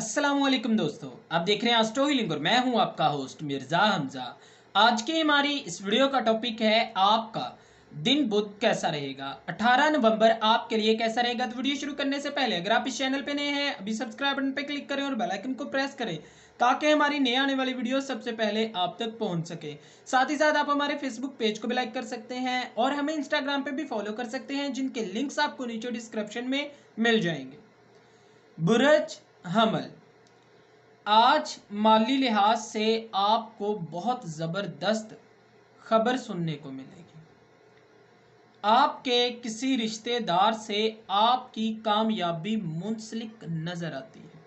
अस्सलाम वालेकुम दोस्तों, आप देख रहे हैं स्टोरी लिंक और मैं हूं आपका होस्ट मिर्ज़ा हमज़ा। आज की हमारी इस वीडियो का टॉपिक है आपका दिन बुध कैसा रहेगा। 18 नवंबर आपके लिए कैसा रहेगा। तो वीडियो शुरू करने से पहले अगर आप इस चैनल पे नए हैं अभी सब्सक्राइब बटन पे क्लिक करें और बेल आइकन को प्रेस करें ताकि हमारी नई आने वाली वीडियो सबसे पहले आप तक पहुंच सके। साथ ही साथ आप हमारे फेसबुक पेज को भी लाइक कर सकते हैं और हमें इंस्टाग्राम पे भी फॉलो कर सकते हैं, जिनके लिंक्स आपको नीचे डिस्क्रिप्शन में मिल जाएंगे। बुरज हमल, आज माली लिहाज से आपको बहुत ज़बरदस्त खबर सुनने को मिलेगी। आपके किसी रिश्तेदार से आपकी कामयाबी मुंसलिक नज़र आती है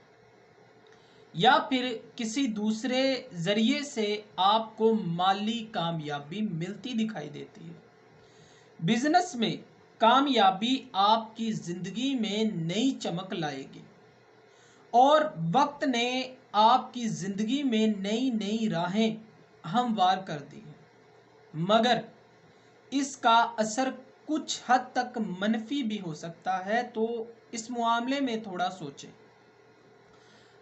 या फिर किसी दूसरे ज़रिए से आपको माली कामयाबी मिलती दिखाई देती है। बिजनेस में कामयाबी आपकी ज़िंदगी में नई चमक लाएगी और वक्त ने आपकी ज़िंदगी में नई नई राहें हमवार कर दी हैं, मगर इसका असर कुछ हद तक मनफी भी हो सकता है। तो इस मामले में थोड़ा सोचें।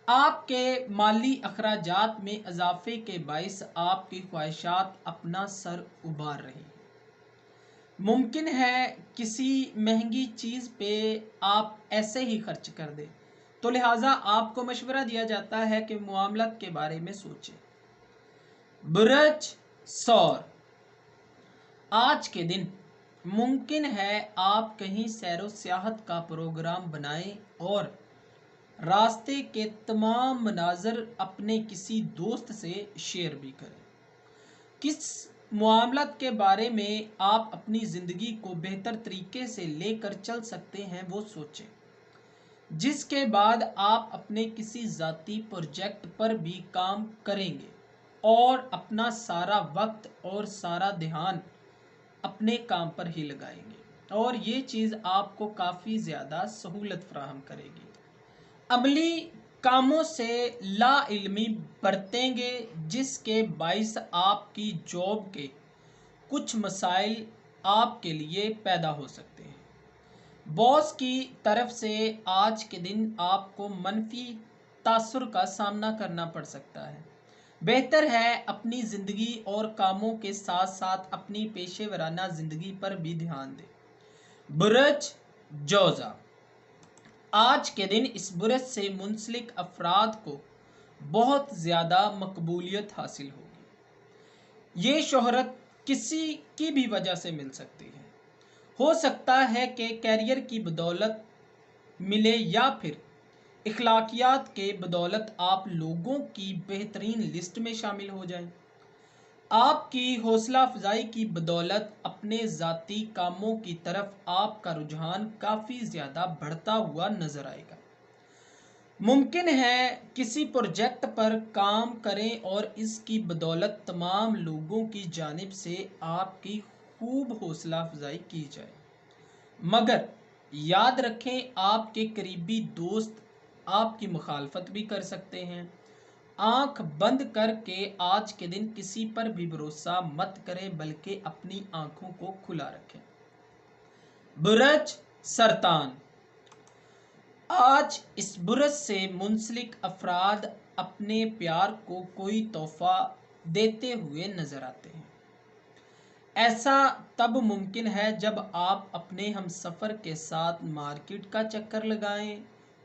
आपके माली अखराजात में इजाफे के बाइस आपकी ख्वाहिशात अपना सर उभार रही हैं। मुमकिन है किसी महंगी चीज़ पे आप ऐसे ही खर्च कर दें, तो लिहाजा आपको मशवरा दिया जाता है कि मुआमलत के बारे में सोचें। बुरज सौर, आज के दिन मुमकिन है आप कहीं सैरो सियाहत का प्रोग्राम बनाएं और रास्ते के तमाम मनाजर अपने किसी दोस्त से शेयर भी करें। किस मामलत के बारे में आप अपनी ज़िंदगी को बेहतर तरीके से लेकर चल सकते हैं वो सोचें, जिसके बाद आप अपने किसी ज़ाती प्रोजेक्ट पर भी काम करेंगे और अपना सारा वक्त और सारा ध्यान अपने काम पर ही लगाएंगे और ये चीज़ आपको काफ़ी ज़्यादा सहूलत फराहम करेगी। अमली कामों से ला इल्मी बरतेंगे, जिसके बाइस आपकी जॉब के कुछ मसाइल आपके लिए पैदा हो सकते हैं। बॉस की तरफ से आज के दिन आपको मनफी तासुर का सामना करना पड़ सकता है। बेहतर है अपनी ज़िंदगी और कामों के साथ साथ अपनी पेशेवराना ज़िंदगी पर भी ध्यान दें। बुरज जोज़ा, आज के दिन इस बुरज से मुंसलिक अफराद को बहुत ज़्यादा मकबूलियत हासिल होगी। ये शोहरत किसी की भी वजह से मिल सकती है। हो सकता है कि कैरियर की बदौलत मिले या फिर इखलाकियात के बदौलत आप लोगों की बेहतरीन लिस्ट में शामिल हो जाएं। आपकी हौसला अफजाई की बदौलत अपने ज़ाती कामों की तरफ आपका रुझान काफ़ी ज़्यादा बढ़ता हुआ नज़र आएगा। मुमकिन है किसी प्रोजेक्ट पर काम करें और इसकी बदौलत तमाम लोगों की जानिब से आपकी खूब हौसला अफजाई की जाए, मगर याद रखें आपके करीबी दोस्त आपकी मुखालफत भी कर सकते हैं। आंख बंद करके आज के दिन किसी पर भी भरोसा मत करें, बल्कि अपनी आंखों को खुला रखें। बुरज सरतान, आज इस बुरज से मुंसलिक अफराद अपने प्यार को कोई तोहफा देते हुए नजर आते हैं। ऐसा तब मुमकिन है जब आप अपने हम सफ़र के साथ मार्केट का चक्कर लगाएं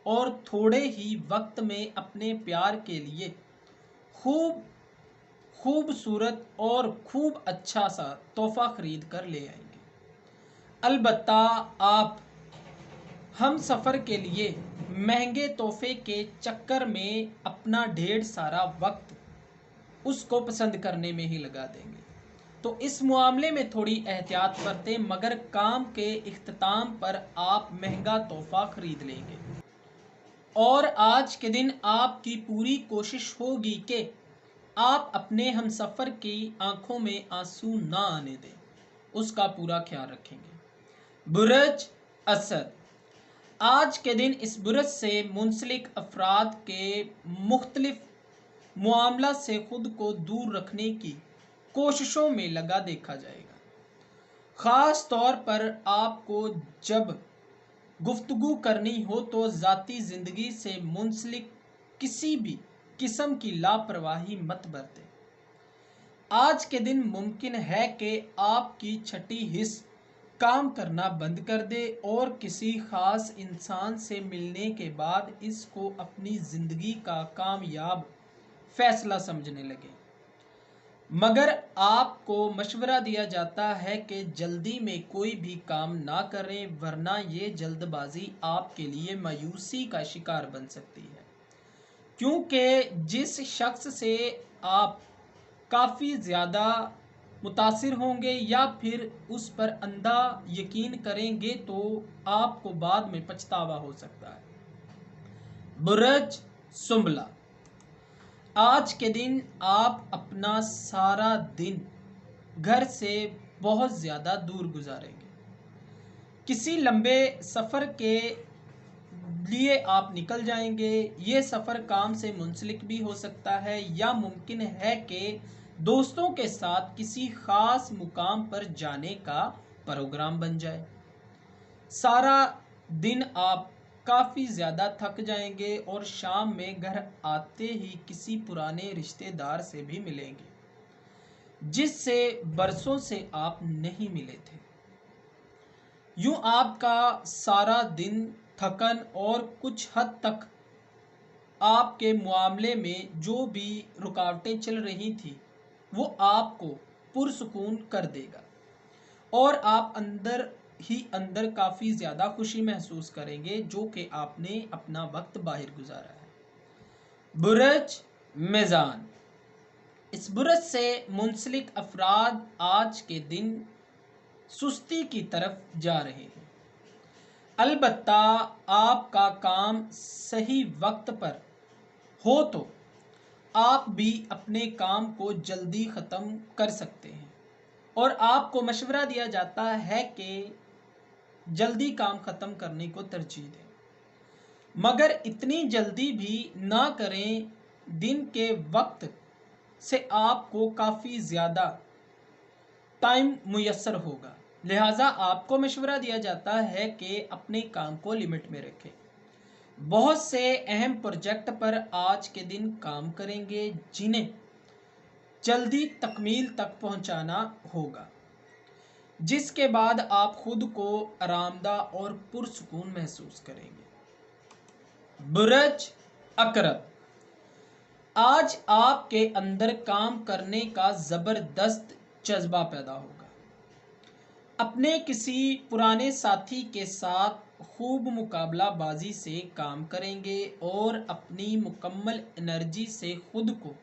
और थोड़े ही वक्त में अपने प्यार के लिए खूबसूरत और खूब अच्छा सा तोहफा खरीद कर ले आएंगे। अलबत्ता आप हम सफ़र के लिए महंगे तोहफे के चक्कर में अपना ढेर सारा वक्त उसको पसंद करने में ही लगा देंगे। तो इस मामले में थोड़ी एहतियात बरतें, मगर काम के इख्तिताम पर आप महंगा तोहफा खरीद लेंगे और आज के दिन आपकी पूरी कोशिश होगी कि आप अपने हमसफ़र की आंखों में आंसू ना आने दें, उसका पूरा ख्याल रखेंगे। बुरज असद, आज के दिन इस बुरज से मुंसलिक अफराद के मुख्तलिफ मामला से खुद को दूर रखने की कोशिशों में लगा देखा जाएगा। ख़ास तौर पर आपको जब गुफ्तगू करनी हो तो ज़ाती ज़िंदगी से मुंसलिक کسی بھی قسم کی لاپرواہی مت برتیں۔ آج کے دن ممکن ہے کہ آپ کی چھٹی حص کام کرنا بند کر دے اور کسی خاص انسان سے ملنے کے بعد اس کو اپنی زندگی کا کامیاب فیصلہ سمجھنے لگے، مگر آپ کو مشورہ دیا جاتا ہے کہ جلدی میں کوئی بھی کام نہ کریں ورنہ یہ جلد بازی آپ کے لیے مایوسی کا شکار بن سکتی ہے، کیونکہ جس شخص سے آپ کافی زیادہ متاثر ہوں گے یا پھر اس پر اندھا یقین کریں گے تو آپ کو بعد میں پچھتاوا ہو سکتا ہے۔ برج سنبلہ، آج کے دن آپ اپنا سارا دن گھر سے بہت زیادہ دور گزاریں گے۔ کسی لمبے سفر کے لیے آپ نکل جائیں گے۔ یہ سفر کام سے منسلک بھی ہو سکتا ہے یا ممکن ہے کہ دوستوں کے ساتھ کسی خاص مقام پر جانے کا پروگرام بن جائے۔ سارا دن آپ کافی زیادہ تھک جائیں گے اور شام میں گھر آتے ہی کسی پرانے رشتے دار سے بھی ملیں گے جس سے برسوں سے آپ نہیں ملے تھے۔ یوں آپ کا سارا دن تھکن اور کچھ حد تک آپ کے معاملے میں جو بھی رکاوٹیں چل رہی تھیں وہ آپ کو پرسکون کر دے گا اور آپ اندر ہی اندر کافی زیادہ خوشی محسوس کریں گے جو کہ آپ نے اپنا وقت باہر گزارا ہے۔ برج میزان، اس برج سے منسلک افراد آج کے دن سستی کی طرف جا رہے ہیں، البتہ آپ کا کام صحیح وقت پر ہو تو آپ بھی اپنے کام کو جلدی ختم کر سکتے ہیں اور آپ کو مشورہ دیا جاتا ہے کہ جلدی کام ختم کرنے کو ترجیح دیں، مگر اتنی جلدی بھی نہ کریں، دن کے وقت سے آپ کو کافی زیادہ ٹائم میسر ہوگا، لہٰذا آپ کو مشورہ دیا جاتا ہے کہ اپنے کام کو لمٹ میں رکھیں۔ بہت سے اہم پروجیکٹ پر آج کے دن کام کریں گے جنہیں جلدی تکمیل تک پہنچانا ہوگا، جس کے بعد آپ خود کو آرام دہ اور پرسکون محسوس کریں گے۔ برج عقرب، آج آپ کے اندر کام کرنے کا زبردست جذبہ پیدا ہوگا، اپنے کسی پرانے ساتھی کے ساتھ خوب مقابلہ بازی سے کام کریں گے اور اپنی مکمل انرجی سے خود کو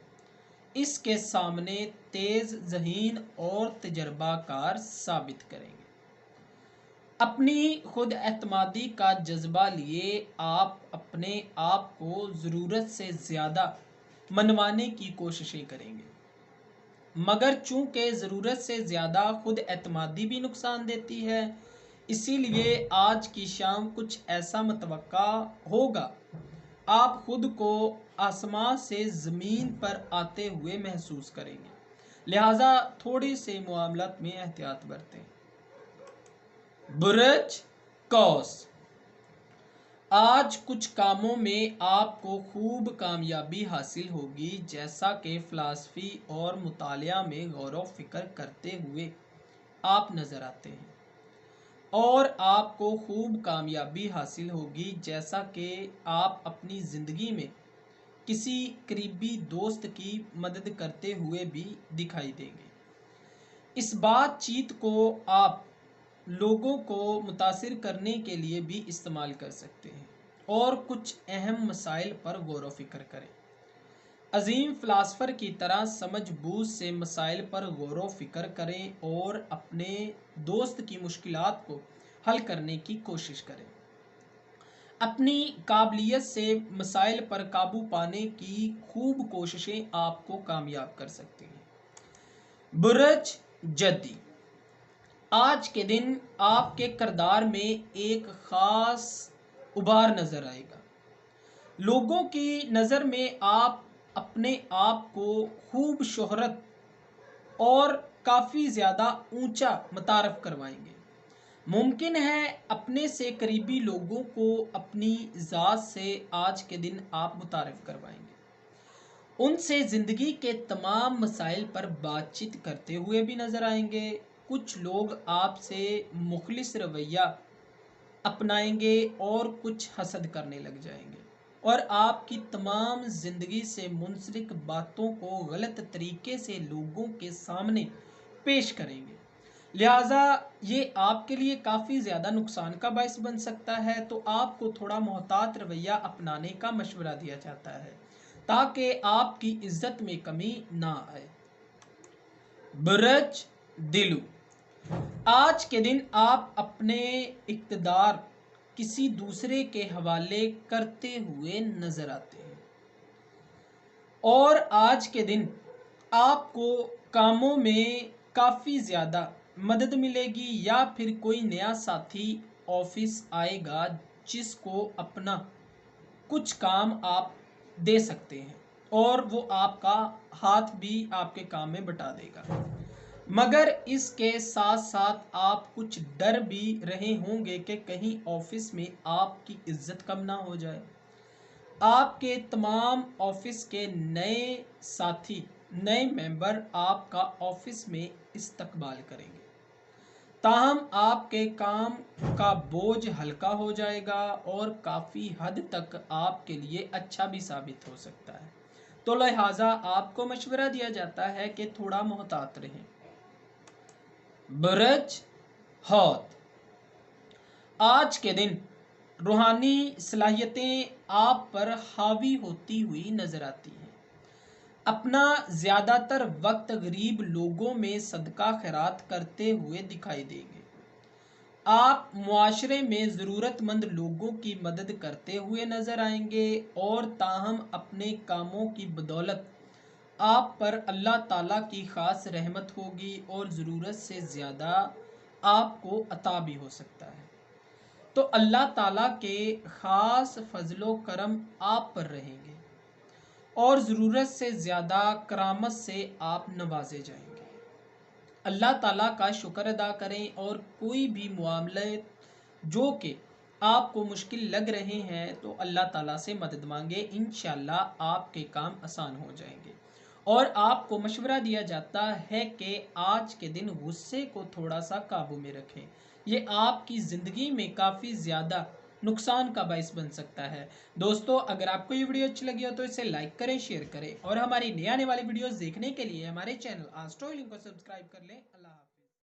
اس کے سامنے تیز ذہین اور تجربہ کار ثابت کریں گے۔ اپنی خود اعتمادی کا جذبہ لیے آپ اپنے آپ کو ضرورت سے زیادہ منوانے کی کوششیں کریں گے، مگر چونکہ ضرورت سے زیادہ خود اعتمادی بھی نقصان دیتی ہے، اسی لیے آج کی شام کچھ ایسا متوقع ہوگا آپ خود کو آسمان سے زمین پر آتے ہوئے محسوس کریں گے، لہٰذا تھوڑے سے معاملات میں احتیاط برتیں۔ برج قوس، آج کچھ کاموں میں آپ کو خوب کامیابی حاصل ہوگی جیسا کہ فلسفی اور مطالعہ میں غور و فکر کرتے ہوئے آپ نظر آتے ہیں، اور آپ کو خوب کامیابی حاصل ہوگی جیسا کہ آپ اپنی زندگی میں کسی قریبی دوست کی مدد کرتے ہوئے بھی دکھائی دیں گے۔ اس بات چیت کو آپ لوگوں کو متاثر کرنے کے لیے بھی استعمال کر سکتے ہیں اور کچھ اہم مسائل پر غور و فکر کریں۔ عظیم فلاسفر کی طرح سمجھ بوجھ سے مسائل پر غور و فکر کریں اور اپنے دوست کی مشکلات کو حل کرنے کی کوشش کریں۔ اپنی قابلیت سے مسائل پر قابو پانے کی خوب کوششیں آپ کو کامیاب کر سکتی ہیں۔ برج جدی، آج کے دن آپ کے کردار میں ایک خاص ابھار نظر آئے گا، لوگوں کی نظر میں آپ اپنے آپ کو خوب شہرت اور کافی زیادہ اونچا متعارف کروائیں گے، मुमकिन है अपने से करीबी लोगों को अपनी ज़ात से आज के दिन आप मुतारिफ करवाएंगे। उनसे ज़िंदगी के तमाम मसाइल पर बातचीत करते हुए भी नज़र आएंगे। कुछ लोग आपसे मुखलिस रवैया अपनाएंगे और कुछ हसद करने लग जाएंगे और आपकी तमाम ज़िंदगी से मुंसलिक बातों को गलत तरीके से लोगों के सामने पेश करेंगे। लिहाजा ये आपके लिए काफ़ी ज़्यादा नुकसान का बायस बन सकता है, तो आपको थोड़ा मोहतात रवैया अपनाने का मशवरा दिया जाता है ताकि आपकी इज्जत में कमी ना आए। बुरज दिलू, आज के दिन आप अपने इक़्तिदार किसी दूसरे के हवाले करते हुए नजर आते हैं और आज के दिन आपको कामों में काफ़ी ज़्यादा मदद मिलेगी या फिर कोई नया साथी ऑफिस आएगा जिसको अपना कुछ काम आप दे सकते हैं और वो आपका हाथ भी आपके काम में बटा देगा। मगर इसके साथ साथ आप कुछ डर भी रहे होंगे कि कहीं ऑफिस में आपकी इज्जत कम ना हो जाए। आपके तमाम ऑफिस के नए साथी, नए मेंबर आपका ऑफिस में इस्तकबाल करेंगे, ताहम आपके काम का बोझ हल्का हो जाएगा और काफ़ी हद तक आपके लिए अच्छा भी साबित हो सकता है। तो लिहाजा आपको मशवरा दिया जाता है कि थोड़ा मोहतात रहें। बुरज हौत, आज के दिन रूहानी सलाहियतें आप पर हावी होती हुई नजर आती हैं। अपना ज़्यादातर वक्त गरीब लोगों में सदका खैरात करते हुए दिखाई देंगे। आप मुआशरे में ज़रूरतमंद लोगों की मदद करते हुए नजर आएंगे और ताहम अपने कामों की बदौलत आप पर अल्लाह ताला की ख़ास रहमत होगी और ज़रूरत से ज़्यादा आपको अता भी हो सकता है। तो अल्लाह ताला के ख़ास फजलो करम आप पर रहेंगे और ज़रूरत से ज़्यादा करामत से आप नवाजे जाएंगे। अल्लाह ताला का शुक्र अदा करें और कोई भी मामले जो कि आपको मुश्किल लग रहे हैं तो अल्लाह ताला से मदद मांगे, इंशाअल्लाह आपके काम आसान हो जाएंगे। और आपको मशवरा दिया जाता है कि आज के दिन गुस्से को थोड़ा सा काबू में रखें, ये आपकी ज़िंदगी में काफ़ी ज़्यादा नुकसान का बायस बन सकता है। दोस्तों, अगर आपको ये वीडियो अच्छी लगी हो तो इसे लाइक करें, शेयर करें और हमारी नए आने वाली वीडियोस देखने के लिए हमारे चैनल आस्ट्रो हीलिंग को सब्सक्राइब कर लें। अल्लाह।